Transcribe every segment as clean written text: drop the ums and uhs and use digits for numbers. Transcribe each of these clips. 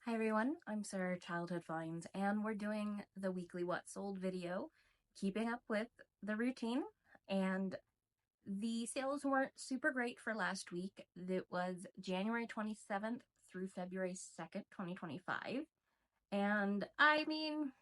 Hi everyone, I'm Sarah Childhood Finds, and we're doing the weekly What Sold video, keeping up with the routine. And the sales weren't super great for last week. It was January 27th through February 2nd, 2025. And I mean,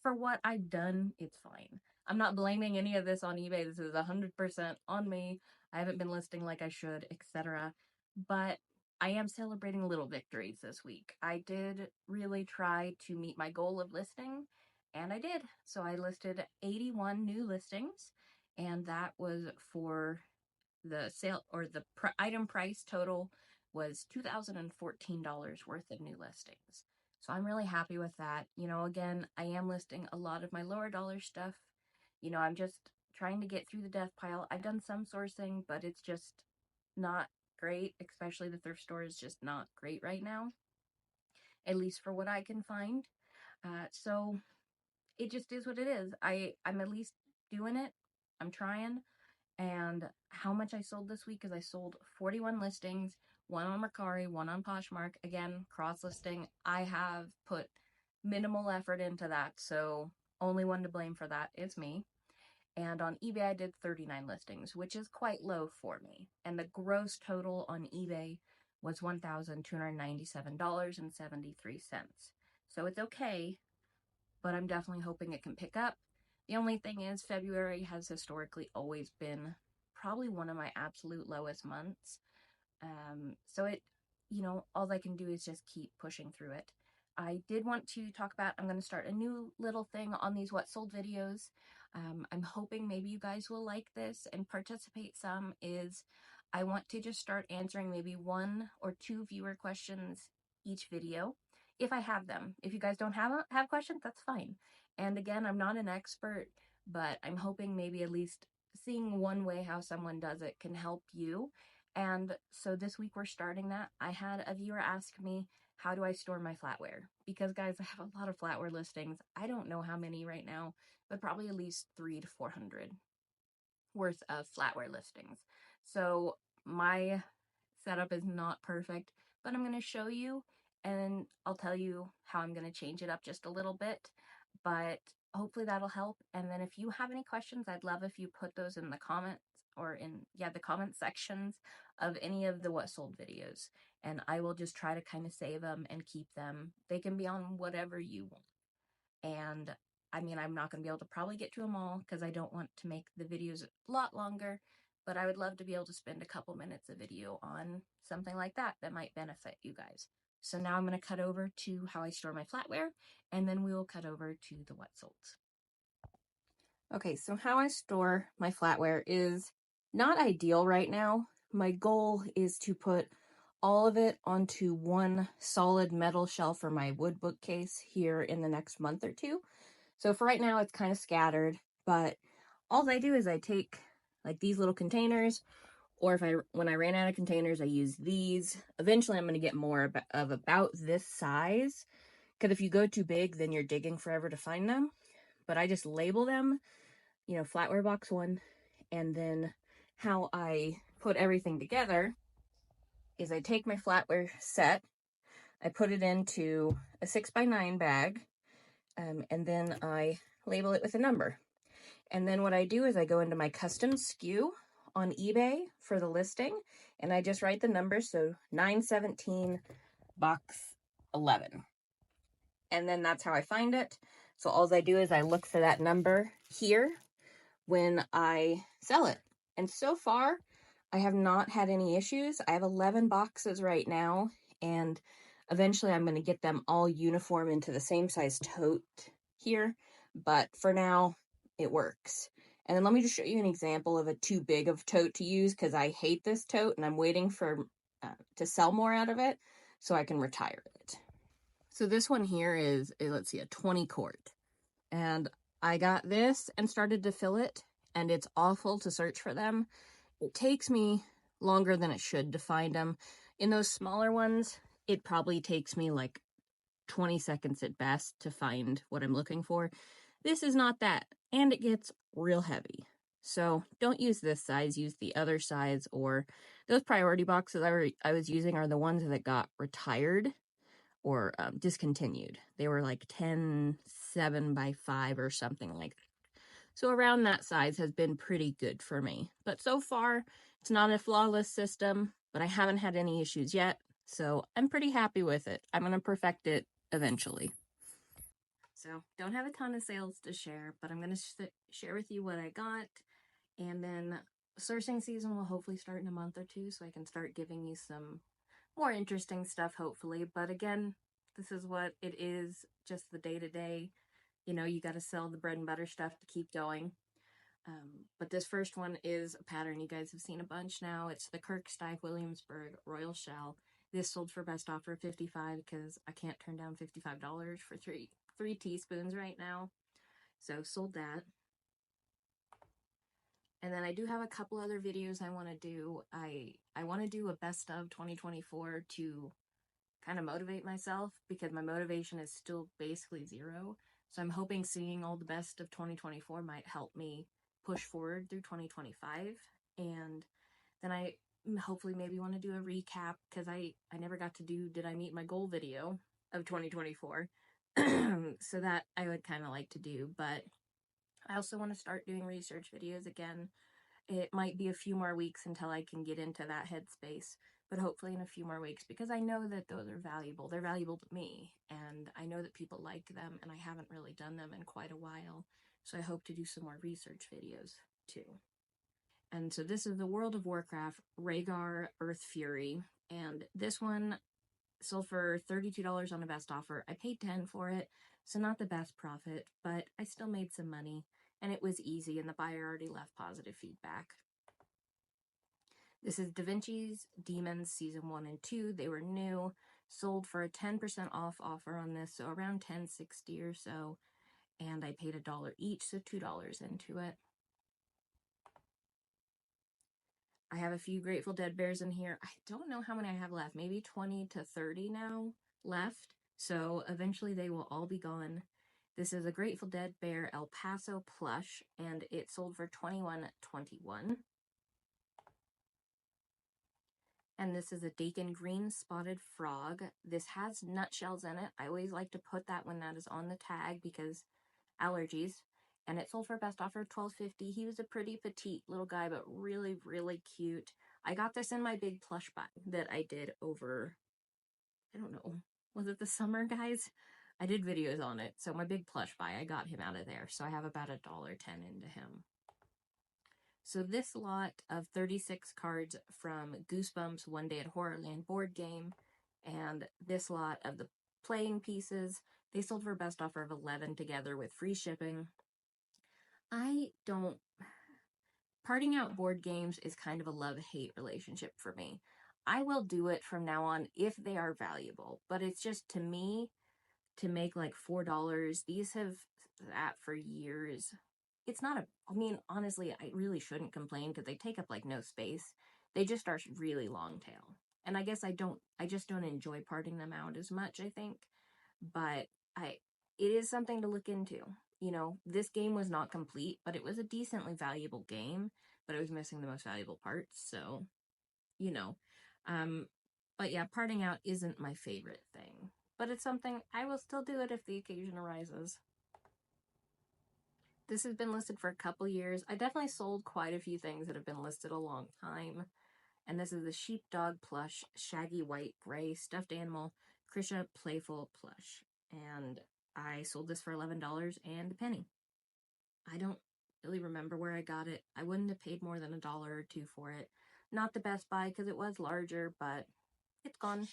for what I've done, it's fine. I'm not blaming any of this on eBay. This is 100% on me. I haven't been listing like I should, etc. But I am celebrating little victories this week. I did really try to meet my goal of listing, and I did. So I listed 81 new listings, and that was for the sale, or the item price total was $2,014 worth of new listings. So I'm really happy with that. Again, I am listing a lot of my lower dollar stuff. I'm just trying to get through the death pile. I've done some sourcing, but it's just not great, especially the thrift store is just not great right now, at least for what I can find. So it just is what it is. I'm at least doing it. I'm trying. And how much I sold this week is I sold 41 listings, one on Mercari, one on Poshmark. Again, cross listing. I have put minimal effort into that, so only one to blame for that is me. And on eBay, I did 39 listings, which is quite low for me. And the gross total on eBay was $1,297.73. So it's okay, but I'm definitely hoping it can pick up. The only thing is, February has historically always been probably one of my absolute lowest months. So all I can do is just keep pushing through it. I did want to talk about, I'm going to start a new little thing on these What Sold videos. I'm hoping maybe you guys will like this and participate some. I want to just start answering maybe 1 or 2 viewer questions each video, if I have them. If you guys don't have questions, that's fine. And again, I'm not an expert, but I'm hoping maybe at least seeing one way how someone does it can help you. And so this week we're starting that. I had a viewer ask me, how do I store my flatware? Because guys, I have a lot of flatware listings. I don't know how many right now, but probably at least 300 to 400 worth of flatware listings. So my setup is not perfect, but I'm going to show you, and I'll tell you how I'm going to change it up just a little bit, but hopefully that'll help. And then if you have any questions, I'd love if you put those in the comments, or in the comment sections of any of the What Sold videos, and I will just try to kind of save them and keep them. They can be on whatever you want. And I mean, I'm not going to be able to probably get to them all because I don't want to make the videos a lot longer, but I would love to be able to spend a couple minutes of video on something like that that might benefit you guys. So now I'm going to cut over to how I store my flatware, and then we will cut over to the What Solds. Okay, so how I store my flatware is not ideal right now. My goal is to put all of it onto one solid metal shelf for my wood bookcase here in the next month or two. So for right now, it's kind of scattered, but all I do is I take like these little containers, or when I ran out of containers, I use these. Eventually, I'm going to get more of about this size, because if you go too big, then you're digging forever to find them. But I just label them, flatware box 1, and then how I put everything together is I take my flatware set, I put it into a 6x9 bag, and then I label it with a number. And then what I do is I go into my custom SKU on eBay for the listing, and I just write the number, so 917 box 11. And then that's how I find it. So all I do is I look for that number here when I sell it. And so far, I have not had any issues. I have 11 boxes right now, and eventually I'm going to get them all uniform into the same size tote here. But for now, it works. And then let me just show you an example of a too big of tote to use, because I hate this tote and I'm waiting for to sell more out of it so I can retire it. So this one here is, let's see, a 20 quart. And I got this and started to fill it, and it's awful to search for them. It takes me longer than it should to find them. In those smaller ones, it probably takes me like 20 seconds at best to find what I'm looking for. This is not that, and it gets real heavy. So don't use this size, use the other size, or those priority boxes I was using are the ones that got retired. or discontinued. They were like 10 7x5 or something like that. So around that size has been pretty good for me. But so far, it's not a flawless system, but I haven't had any issues yet. So I'm pretty happy with it. I'm going to perfect it eventually. So don't have a ton of sales to share, but I'm going to share with you what I got. And then sourcing season will hopefully start in a month or two, so I can start giving you some more interesting stuff, hopefully. But again, this is what it is, just the day-to-day. You know, you got to sell the bread and butter stuff to keep going. But this first one is a pattern you guys have seen a bunch now. It's the Kirkstyle Williamsburg Royal Shell. This sold for best offer of $55 because I can't turn down $55 for three teaspoons right now. So sold that. And then I do have a couple other videos I want to do. I want to do a best of 2024 to kind of motivate myself, because my motivation is still basically zero. So I'm hoping seeing all the best of 2024 might help me push forward through 2025. And then I hopefully maybe want to do a recap, because I never got to do Did I Meet My Goal video of 2024. So that I would kind of like to do. But I also want to start doing research videos again. It might be a few more weeks until I can get into that headspace, but hopefully in a few more weeks, because I know that those are valuable. They're valuable to me, and I know that people like them, and I haven't really done them in quite a while. So I hope to do some more research videos too. And so this is the World of Warcraft Rhaegar Earth Fury, and this one sold for $32 on a best offer. I paid $10 for it, so not the best profit, but I still made some money, and it was easy, and the buyer already left positive feedback. This is Da Vinci's Demons Season 1 and 2. They were new, sold for a 10% off offer on this, so around $10.60 or so, and I paid $1 each, so $2 into it. I have a few Grateful Dead bears in here. I don't know how many I have left, maybe 20 to 30 now left, so eventually they will all be gone. This is a Grateful Dead bear El Paso plush, and it sold for $21.21. And this is a Dakin Green Spotted Frog. This has nutshells in it. I always like to put that when that is on the tag, because allergies. And it sold for best offer of $12.50. He was a pretty petite little guy, but really, really cute. I got this in my big plush buy that I did over, I don't know, was it the summer, guys? I did videos on it. So my big plush buy, I got him out of there. So I have about $1.10 into him. So this lot of 36 cards from Goosebumps One Day at Horrorland board game, and this lot of the playing pieces, they sold for a best offer of $11 together with free shipping. Parting out board games is kind of a love-hate relationship for me. I will do it from now on if they are valuable, but it's just, to me, to make like $4, these have sat for years. It's not I mean, honestly, I really shouldn't complain, because they take up like no space. They just are really long tail. And I guess I just don't enjoy parting them out as much, I think. But it is something to look into. You know, this game was not complete, but it was a decently valuable game, but it was missing the most valuable parts. So, you know, but yeah, parting out isn't my favorite thing, but it's something I will still do it if the occasion arises. This has been listed for a couple years. I definitely sold quite a few things that have been listed a long time. And this is the Sheepdog Plush Shaggy White Gray Stuffed Animal Krisha Playful Plush. And I sold this for $11 and a penny. I don't really remember where I got it. I wouldn't have paid more than $1 or $2 for it. Not the best buy, because it was larger, but it's gone.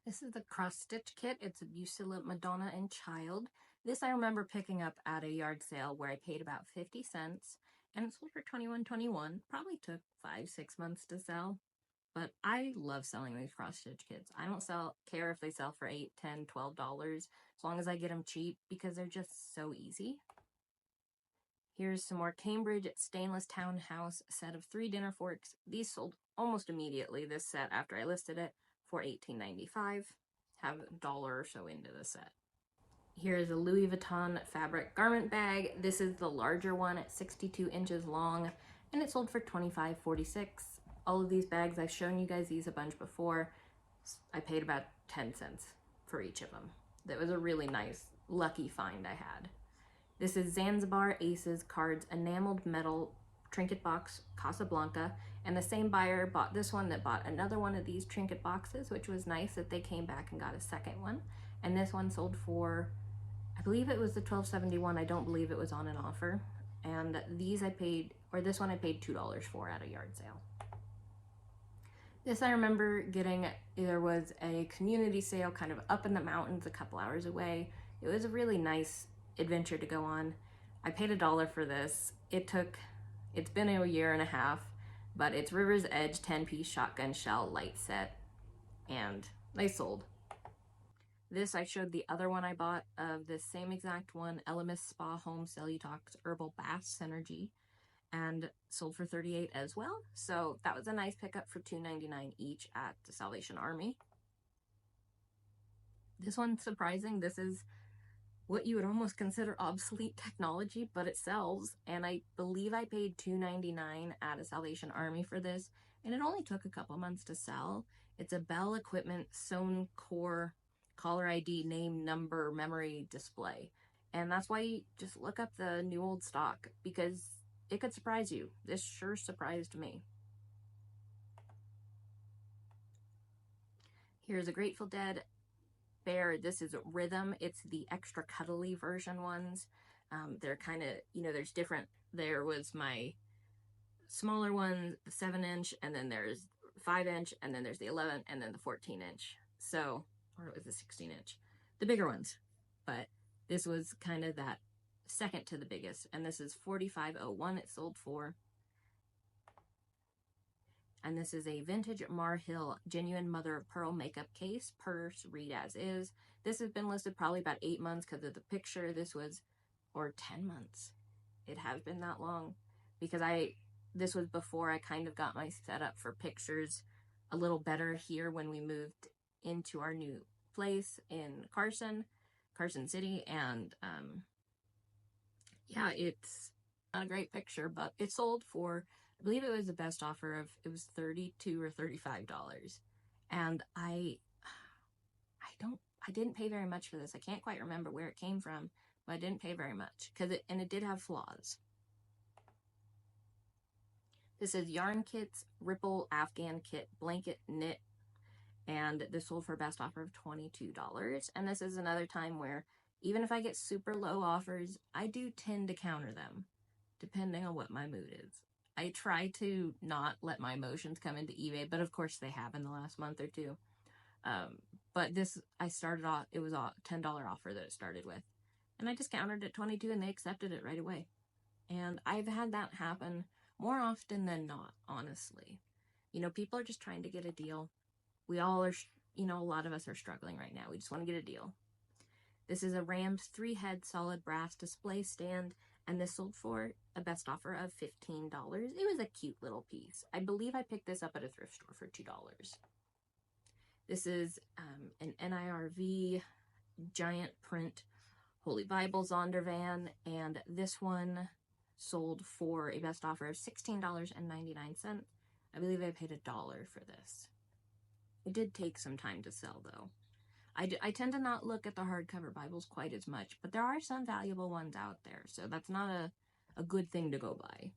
This is the cross stitch kit. It's a Busilla Madonna and Child. This I remember picking up at a yard sale where I paid about 50 cents, and it sold for $21.21. Probably took 5-6 months to sell, but I love selling these cross stitch kits. I don't care if they sell for $8, $10, $12, as long as I get them cheap, because they're just so easy. Here's some more Cambridge Stainless Townhouse set of 3 dinner forks. These sold almost immediately, this set, after I listed it, for $18.95. Have $1 or so into the set. Here's a Louis Vuitton fabric garment bag. This is the larger one at 62 inches long, and it sold for $25.46. All of these bags, I've shown you guys these a bunch before. I paid about 10 cents for each of them. That was a really nice, lucky find I had. This is Zanzibar Aces Cards Enameled Metal Trinket Box Casablanca, and the same buyer bought this one that bought another one of these trinket boxes, which was nice that they came back and got a second one. And this one sold for, I believe it was the $12.71. I don't believe it was on an offer. And these I paid, or this one I paid $2 for at a yard sale. This I remember getting, there was a community sale kind of up in the mountains a couple hours away. It was a really nice adventure to go on. I paid $1 for this. It's been a year and a half, but it's River's Edge 10-piece shotgun shell light set, and they sold. This, I showed the other one I bought of the same exact one, Elemis Spa Home Cellutox Herbal Bath Synergy, and sold for $38 as well. So that was a nice pickup for $2.99 each at the Salvation Army. This one's surprising. This is what you would almost consider obsolete technology, but it sells, and I believe I paid $2.99 at a Salvation Army for this, and it only took a couple months to sell. It's a Bell Equipment Sewn Core Caller ID name number memory display, and that's why you just look up the new old stock, because it could surprise you. This sure surprised me. Here's a Grateful Dead bear. This is Rhythm. It's the extra cuddly version ones. They're kind of, there's different. There was my smaller one, the 7-inch, and then there's 5-inch, and then there's the 11, and then the 14-inch. So, or it was the 16-inch, the bigger ones. But this was kind of that second to the biggest, and this is $45.01 it sold for. And this is a vintage Mar Hill genuine mother of pearl makeup case, purse, read as is. This has been listed probably about 8 months because of the picture. This was, or 10 months. It has been that long, because this was before I kind of got my setup for pictures a little better here when we moved into our new place in Carson City, and yeah, it's not a great picture, but it sold for, I believe it was the best offer of, it was $32 or $35. And I didn't pay very much for this. I can't quite remember where it came from, but I didn't pay very much, and it did have flaws. This is Yarn Kits Ripple Afghan Kit Blanket Knit, and this sold for a best offer of $22. And this is another time where, even if I get super low offers, I do tend to counter them, depending on what my mood is. I try to not let my emotions come into eBay, but of course they have in the last month or two. But this, I started off, it was a $10 offer that it started with. And I just countered at $22 and they accepted it right away. And I've had that happen more often than not, honestly. People are just trying to get a deal. We all are, a lot of us are struggling right now. We just want to get a deal. This is a Rams 3-head solid brass display stand, and this sold for a best offer of $15. It was a cute little piece. I believe I picked this up at a thrift store for $2. This is an NIRV giant print Holy Bible Zondervan, and this one sold for a best offer of $16.99. I believe I paid $1 for this. It did take some time to sell, though. I tend to not look at the hardcover Bibles quite as much, but there are some valuable ones out there, so that's not a good thing to go by.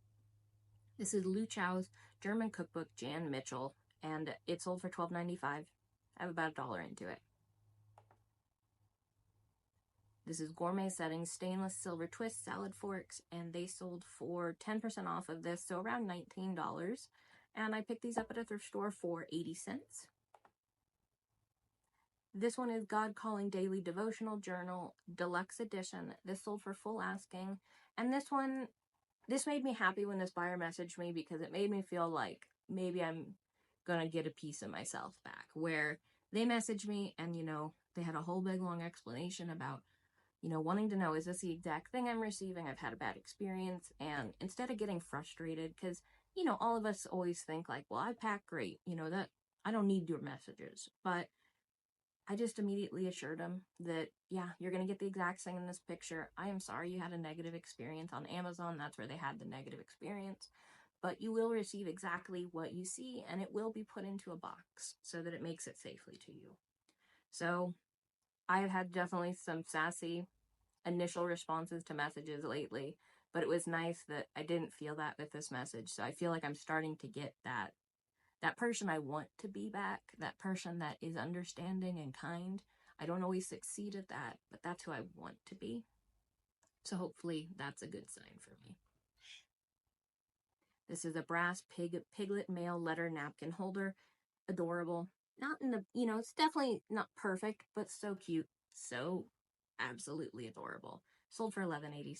This is Lu Chow's German Cookbook Jan Mitchell, and it sold for $12.95. I have about $1 into it. This is Gourmet Settings Stainless Silver Twist Salad Forks, and they sold for 10% off of this, so around $19. And I picked these up at a thrift store for 80 cents. This one is God Calling Daily Devotional Journal Deluxe Edition. This sold for full asking. And this made me happy when this buyer messaged me, because it made me feel like maybe I'm going to get a piece of myself back. Where they messaged me and, they had a whole big long explanation about, wanting to know, is this the exact thing I'm receiving? I've had a bad experience. And instead of getting frustrated, because, all of us always think like, well, I pack great, that I don't need your messages. But I just immediately assured him that, yeah, you're going to get the exact thing in this picture. I am sorry you had a negative experience on Amazon. That's where they had the negative experience. But you will receive exactly what you see, and it will be put into a box so that it makes it safely to you. So I have had definitely some sassy initial responses to messages lately, but it was nice that I didn't feel that with this message. So I feel like I'm starting to get that person I want to be back, that person that is understanding and kind. I don't always succeed at that, but that's who I want to be. So hopefully that's a good sign for me. This is a brass piglet mail letter napkin holder. Adorable. Not in the, it's definitely not perfect, but so cute. So absolutely adorable. Sold for $11.86.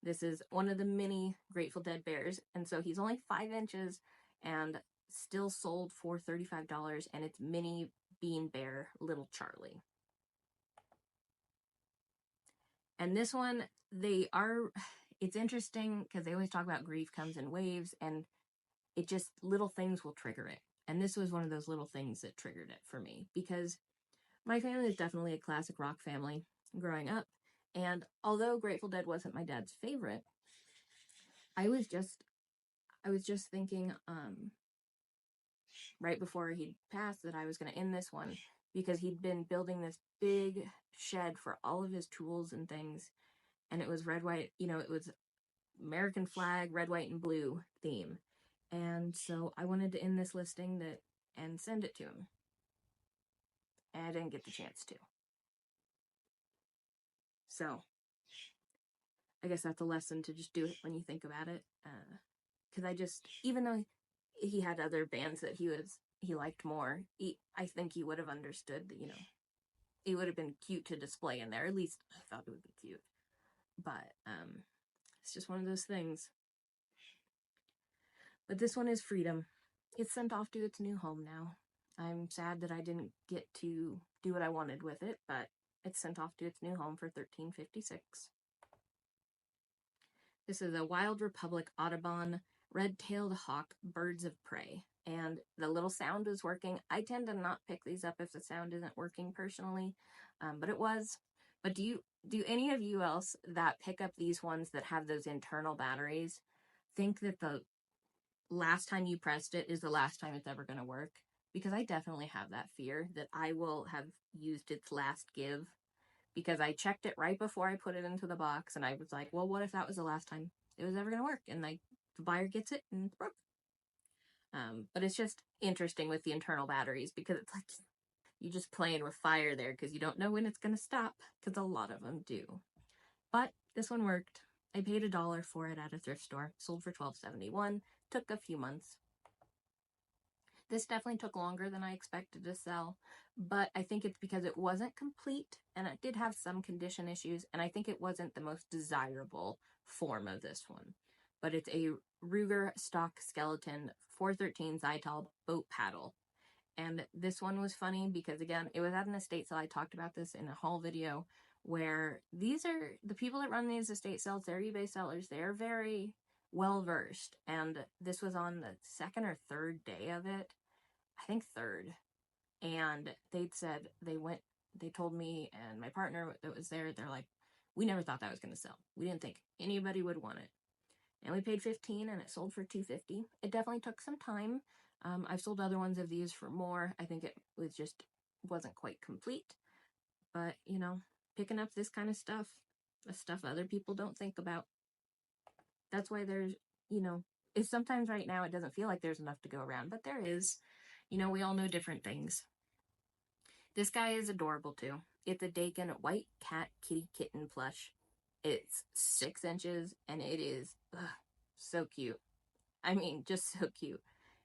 This is one of the mini Grateful Dead bears, and so he's only 5 inches and still sold for $35, and it's mini bean bear Little Charlie. And this one, it's interesting because they always talk about grief comes in waves, and it just, little things will trigger it. And this was one of those little things that triggered it for me, because my family is definitely a classic rock family growing up. And although Grateful Dead wasn't my dad's favorite, I was just thinking, right before he'd passed, that I was going to end this one, because he'd been building this big shed for all of his tools and things. And it was red, white, it was American flag, red, white, and blue theme. And so I wanted to end this listing and send it to him. And I didn't get the chance to. So I guess that's a lesson, to just do it when you think about it. Because even though he had other bands that he liked more, I think he would have understood that, it would have been cute to display in there. At least I thought it would be cute. But it's just one of those things. But this one is Freedom. It's sent off to its new home now. I'm sad that I didn't get to do what I wanted with it, but it's sent off to its new home for $13.56. This is a Wild Republic Audubon red-tailed hawk birds of prey, and the little sound is working. I tend to not pick these up if the sound isn't working personally, but it was. But do any of you else that pick up these ones that have those internal batteries think that the last time you pressed it is the last time it's ever going to work? Because I definitely have that fear that I will have used its last give, because I checked it right before I put it into the box, and I was like, well, what if that was the last time it was ever going to work? And the buyer gets it and it's broke. But it's just interesting with the internal batteries, because it's like you're just playing with fire there, because you don't know when it's going to stop, because a lot of them do. But this one worked. I paid $1 for it at a thrift store. Sold for $12.71. Took a few months. This definitely took longer than I expected to sell, but I think it's because it wasn't complete, and it did have some condition issues, and I think it wasn't the most desirable form of this one. But it's a Ruger stock skeleton 413 Zytal boat paddle. And this one was funny because, again, it was at an estate sale. I talked about this in a haul video, where these are the people that run these estate sales. They're eBay sellers. They're very well versed, and this was on the second or third day of it. I think third. And they told me and my partner that was there, they're like, we never thought that was going to sell. We didn't think anybody would want it. And we paid $15 and it sold for $2.50. It definitely took some time. I've sold other ones of these for more. I think it wasn't quite complete. But, picking up this kind of stuff, the stuff other people don't think about. That's why there's, it's sometimes right now it doesn't feel like there's enough to go around, but there is. We all know different things. This guy is adorable too. It's a Dakin white cat kitty kitten plush. It's 6 inches and it is so cute. I mean, just so cute.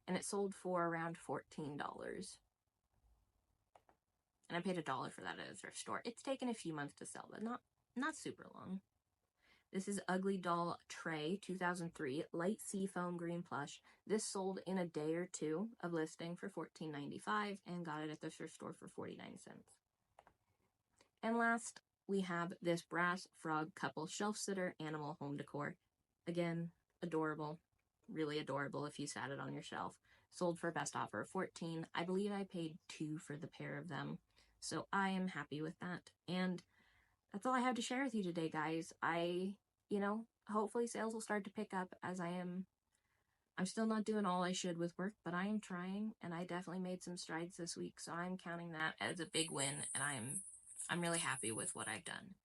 And it sold for around $14. And I paid $1 for that at a thrift store. It's taken a few months to sell, but not super long. This is Ugly Doll Tray 2003 light seafoam green plush. This sold in a day or two of listing for $14.95 and got it at the thrift store for 49 cents. And last, we have this brass frog couple shelf sitter animal home decor. Again, adorable. Really adorable if you sat it on your shelf. Sold for a best offer of $14. I believe I paid $2 for the pair of them. So I am happy with that. And that's all I have to share with you today, guys. Hopefully sales will start to pick up as I am I'm still not doing all I should with work, but I am trying, and I definitely made some strides this week, so I'm counting that as a big win, and I'm really happy with what I've done.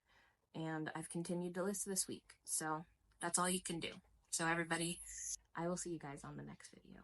And I've continued to list this week, so that's all you can do. So everybody, I will see you guys on the next video.